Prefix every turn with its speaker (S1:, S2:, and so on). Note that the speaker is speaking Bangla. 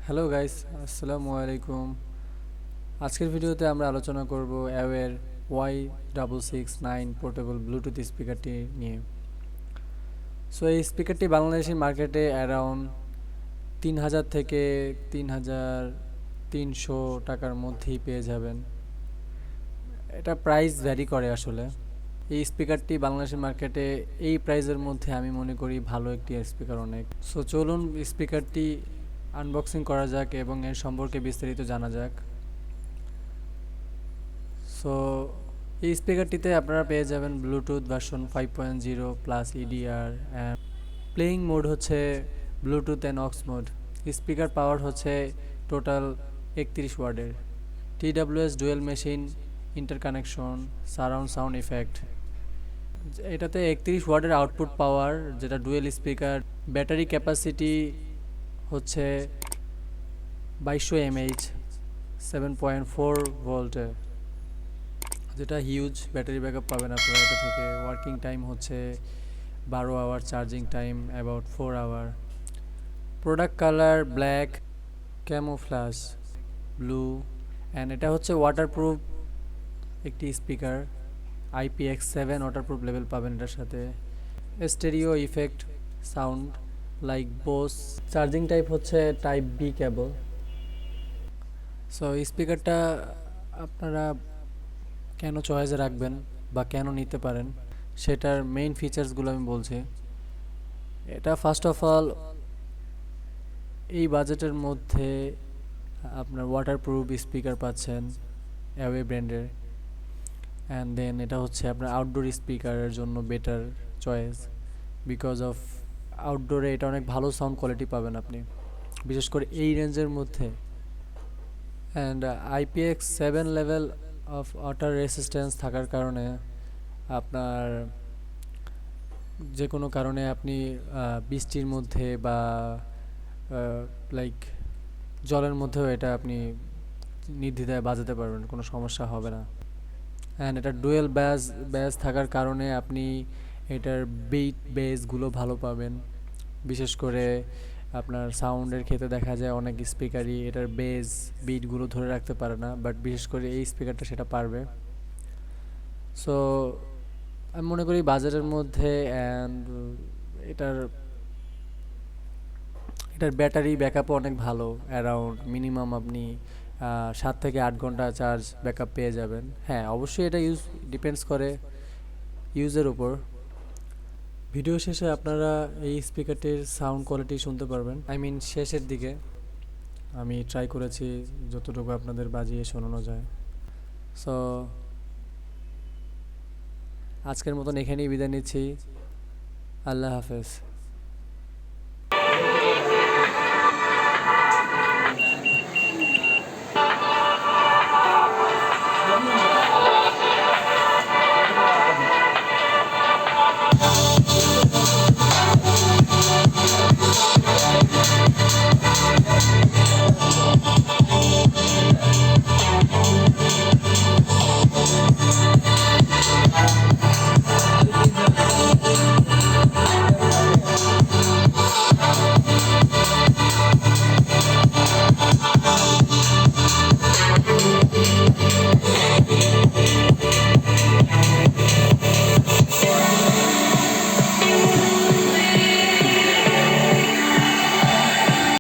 S1: হ্যালো গাইস, আসসালামু আলাইকুম। আজকের ভিডিওতে আমরা আলোচনা করব অ্যাওয়ের Y669 পোর্টেবল ব্লুটুথ স্পিকারটি নিয়ে। সো এই স্পিকারটি বাংলাদেশি মার্কেটে অ্যারাউন্ড 3000 থেকে 3300 টাকার মধ্যেই পেয়ে যাবেন। এটা প্রাইস ভ্যারি করে আসলে। এই স্পিকারটি বাংলাদেশের মার্কেটে এই প্রাইসের মধ্যে আমি মনে করি ভালো একটি স্পিকার অনেক। সো চলুন স্পিকারটি আনবক্সিং করা যাক এবং এর সম্পর্কে বিস্তারিত জানা যাক। সো এই স্পিকারটিতে আপনারা পেয়ে যাবেন Bluetooth version 5.0 plus EDR and playing mode হচ্ছে Bluetooth and aux mode. Speaker power হচ্ছে টোটাল 31 ওয়াটের। TWS dual machine interconnection surround sound effect. এটাতে 31 ওয়াটের আউটপুট পাওয়ার, যেটা ডুয়েল স্পিকার। ব্যাটারি ক্যাপাসিটি হচ্ছে 2200 mAh 7.4 ভোল্টে, যেটা হিউজ ব্যাটারি ব্যাকআপ পাবেন আপনারা এটা থেকে। ওয়ার্কিং টাইম হচ্ছে 12 hour, charging time about 4 hour. Product colour black, camouflage blue, and এটা হচ্ছে ওয়াটারপ্রুফ একটি স্পিকার। IPX7 ওয়াটারপ্রুফ লেভেল পাবেন এটার সাথে। Stereo effect sound like Bose. Charging type হচ্ছে টাইপ বি কেবল। সো এই স্পিকারটা আপনারা কেন চয়েসে রাখবেন বা কেন নিতে পারেন সেটার মেইন ফিচার্সগুলো আমি বলছি। এটা ফার্স্ট অফ অল এই বাজেটের মধ্যে আপনার ওয়াটারপ্রুফ স্পিকার পাচ্ছেন অ্যাওয়ে ব্র্যান্ডের। অ্যান্ড দেন এটা হচ্ছে আপনার আউটডোর স্পিকারের জন্য বেটার চয়েস, বিকজ অফ আউটডোরে এটা অনেক ভালো সাউন্ড কোয়ালিটি পাবেন আপনি, বিশেষ করে এই রেঞ্জের মধ্যে। And IPX7 level of water resistance থাকার কারণে আপনার যে কোনো কারণে আপনি বৃষ্টির মধ্যে বা লাইক জলের মধ্যেও এটা আপনি নির্দ্বিধায় বাজাতে পারবেন, কোনো সমস্যা হবে না। অ্যান্ড এটা ডুয়েল ব্যাস থাকার কারণে আপনি এটার বেসগুলো ভালো পাবেন। বিশেষ করে আপনার সাউন্ডের ক্ষেত্রে দেখা যায় অনেক স্পিকারই এটার বিটগুলো ধরে রাখতে পারে না, বাট বিশেষ করে এই স্পিকারটা সেটা পারবে। সো আমি মনে করি বাজেটের মধ্যে অ্যান্ড এটার এটার ব্যাটারি ব্যাকআপও অনেক ভালো। অ্যারাউন্ড মিনিমাম আপনি 7 থেকে 8 ঘন্টা চার্জ ব্যাকআপ পেয়ে যাবেন। হ্যাঁ, অবশ্যই এটা ডিপেন্ডস করে ইউজের উপর। ভিডিও শেষে আপনারা এই স্পিকারটির সাউন্ড কোয়ালিটি শুনতে পারবেন। শেষের দিকে আমি ট্রাই করেছি যতটুকু আপনাদের বাজিয়ে শোনানো যায়। সো আজকের মতন এখানেই বিদায় নিচ্ছি। আল্লাহ হাফেজ।